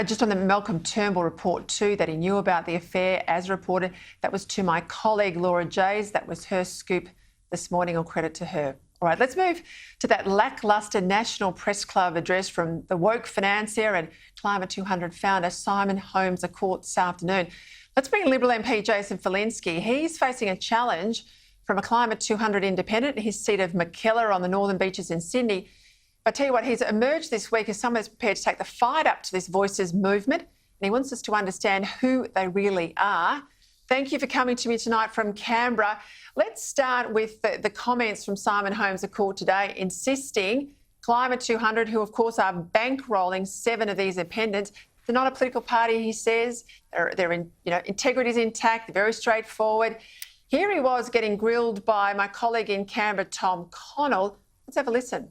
Just on the Malcolm Turnbull report too, that he knew about the affair as reported. That was to my colleague Laura Jays. That was her scoop this morning. All credit to her. All right, let's move to that lacklustre National Press Club address from the woke financier and Climate 200 founder Simon Holmes a court this afternoon. Let's bring Liberal MP Jason Falinski. He's facing a challenge from a Climate 200 independent, his seat of Mackellar on the Northern Beaches in Sydney. I tell you what, he's emerged this week as someone who's prepared to take the fight up to this Voices movement, and he wants us to understand who they really are. Thank you for coming to me tonight from Canberra. Let's start with the comments from Simon Holmes a court today, insisting Climate 200, who of course are bankrolling 7 of these independents, they're not a political party, he says. Their integrity is intact, they're very straightforward. Here he was getting grilled by my colleague in Canberra, Tom Connell. Let's have a listen.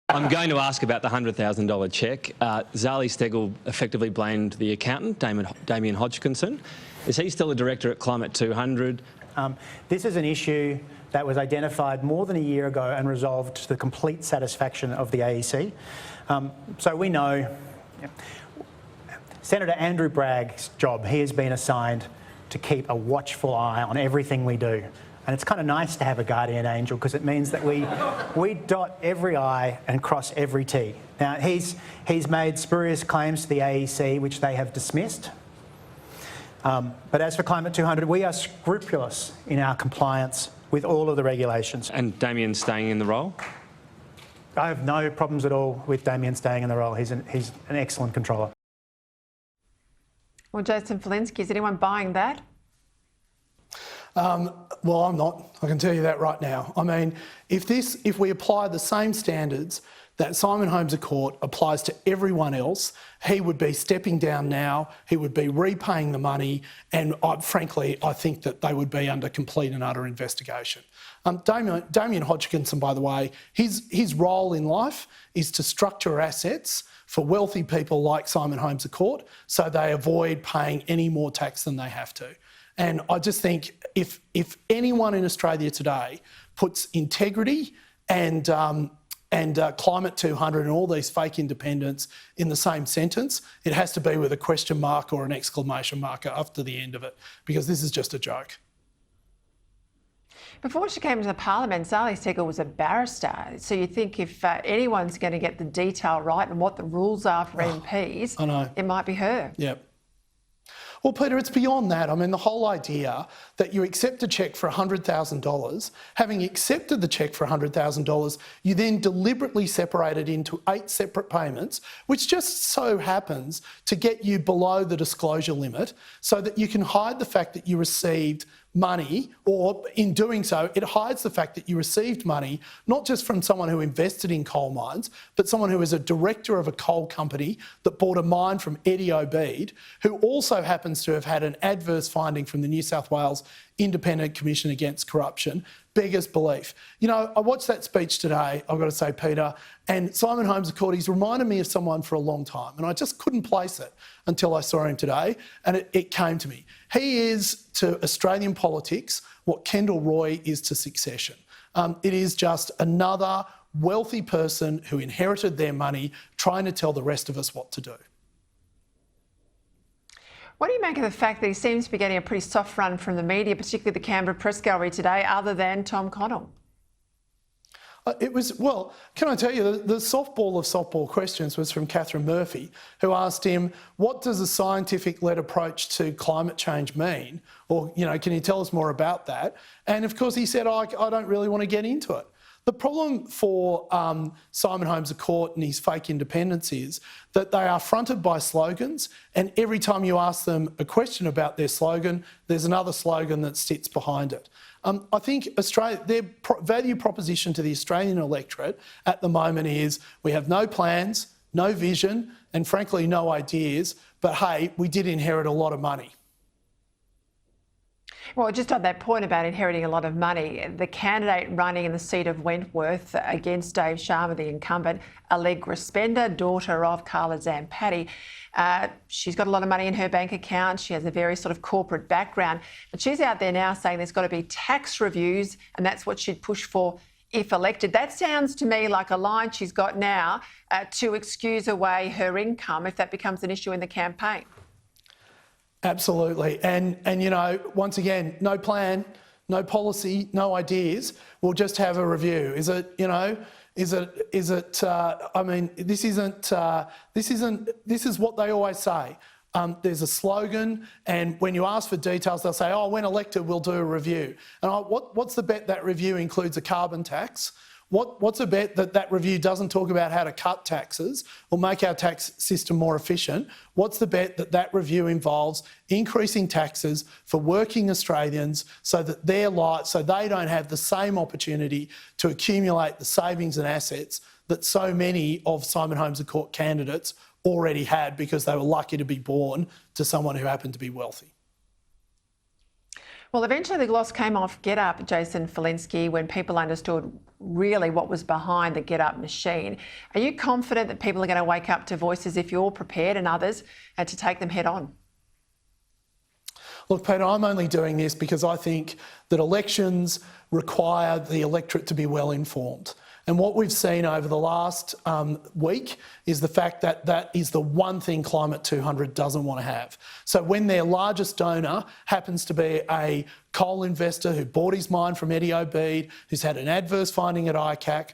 I'm going to ask about the $100,000 cheque. Zali Steggall effectively blamed the accountant, Damien Hodgkinson. Is he still a director at Climate 200? This is an issue that was identified more than a year ago and resolved to the complete satisfaction of the AEC. So we know Senator Andrew Bragg's job, he has been assigned to keep a watchful eye on everything we do. And it's kind of nice to have a guardian angel because it means that we dot every I and cross every T. Now, he's made spurious claims to the AEC, which they have dismissed. But as for Climate 200, we are scrupulous in our compliance with all of the regulations. And Damien's staying in the role? I have no problems at all with Damien staying in the role. He's an excellent controller. Well, Jason Falinski, is anyone buying that? Well, I'm not. I can tell you that right now. I mean, if we apply the same standards that Simon Holmes a court applies to everyone else, he would be stepping down now, he would be repaying the money, and frankly, I think that they would be under complete and utter investigation. Damien Hodgkinson, by the way, his role in life is to structure assets for wealthy people like Simon Holmes a court so they avoid paying any more tax than they have to. And I just think if anyone in Australia today puts integrity and Climate 200 and all these fake independents in the same sentence, it has to be with a question mark or an exclamation mark after the end of it, because this is just a joke. Before she came to the Parliament, Zali Steggall was a barrister. So you think if anyone's going to get the detail right and what the rules are for MPs, I know. It might be her. Yep. Well, Peter, it's beyond that. I mean, the whole idea that you accept a cheque for $100,000, having accepted the cheque for $100,000, you then deliberately separate it into 8 separate payments, which just so happens to get you below the disclosure limit so that you can hide the fact that you received money, or in doing so, it hides the fact that you received money, not just from someone who invested in coal mines, but someone who is a director of a coal company that bought a mine from Eddie Obeid, who also happens to have had an adverse finding from the New South Wales Independent Commission Against Corruption. Beggars belief. You know, I watched that speech today, I've got to say, Peter, and Simon Holmes a court, he's reminded me of someone for a long time, and I just couldn't place it until I saw him today, and it came to me. He is to Australian politics what Kendall Roy is to Succession. It is just another wealthy person who inherited their money trying to tell the rest of us what to do. What do you make of the fact that he seems to be getting a pretty soft run from the media, particularly the Canberra Press Gallery today, other than Tom Connell? Well, can I tell you, the softball of softball questions was from Catherine Murphy, who asked him, what does a scientific-led approach to climate change mean? Or, you know, can you tell us more about that? And of course he said, I don't really want to get into it. The problem for Simon Holmes a court and his fake independence is that they are fronted by slogans, and every time you ask them a question about their slogan, there's another slogan that sits behind it. I think their value proposition to the Australian electorate at the moment is we have no plans, no vision, and frankly no ideas, but hey, we did inherit a lot of money. Well, just on that point about inheriting a lot of money, the candidate running in the seat of Wentworth against Dave Sharma, the incumbent, Allegra Spender, daughter of Carla Zampatti, she's got a lot of money in her bank account. She has a very sort of corporate background. But she's out there now saying there's got to be tax reviews, and that's what she'd push for if elected. That sounds to me like a line she's got now to excuse away her income if that becomes an issue in the campaign. Absolutely. And you know, once again, no plan, no policy, no ideas. We'll just have a review. Is it, you know, is it, I mean, this is what they always say. There's a slogan, and when you ask for details, they'll say, oh, when elected, we'll do a review. And what's the bet that review includes a carbon tax? What's a bet that that review doesn't talk about how to cut taxes or make our tax system more efficient? What's the bet that that review involves increasing taxes for working Australians so that so they don't have the same opportunity to accumulate the savings and assets that so many of Simon Holmes and Court candidates already had because they were lucky to be born to someone who happened to be wealthy? Well, eventually the gloss came off Get Up, Jason Falinski, when people understood really what was behind the Get Up machine. Are you confident that people are going to wake up to voices if you're prepared and others and to take them head on? Look, Peter, I'm only doing this because I think that elections require the electorate to be well informed. And what we've seen over the last week is the fact that that is the one thing Climate 200 doesn't want to have. So when their largest donor happens to be a coal investor who bought his mine from Eddie Obeid, who's had an adverse finding at ICAC,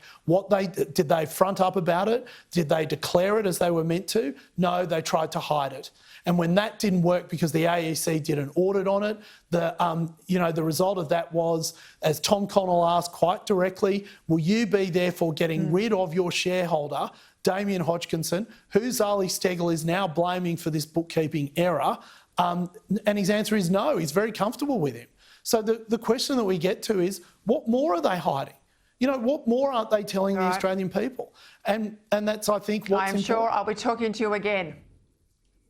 did they front up about it? Did they declare it as they were meant to? No, they tried to hide it. And when that didn't work because the AEC did an audit on it, the result of that was, as Tom Connell asked quite directly, will you be therefore getting rid of your shareholder, Damien Hodgkinson, who Zali Steggall is now blaming for this bookkeeping error? And his answer is no, he's very comfortable with him. So the question that we get to is, what more are they hiding? You know, what more aren't they telling the Australian people? And that's, I think, what's important. I'm sure I'll be talking to you again.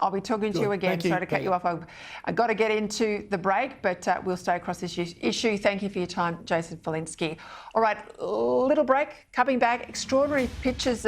I'll be talking to you again. Sorry to cut you off. I've got to get into the break, but we'll stay across this issue. Thank you for your time, Jason Falinski. All right, little break. Coming back, extraordinary pictures.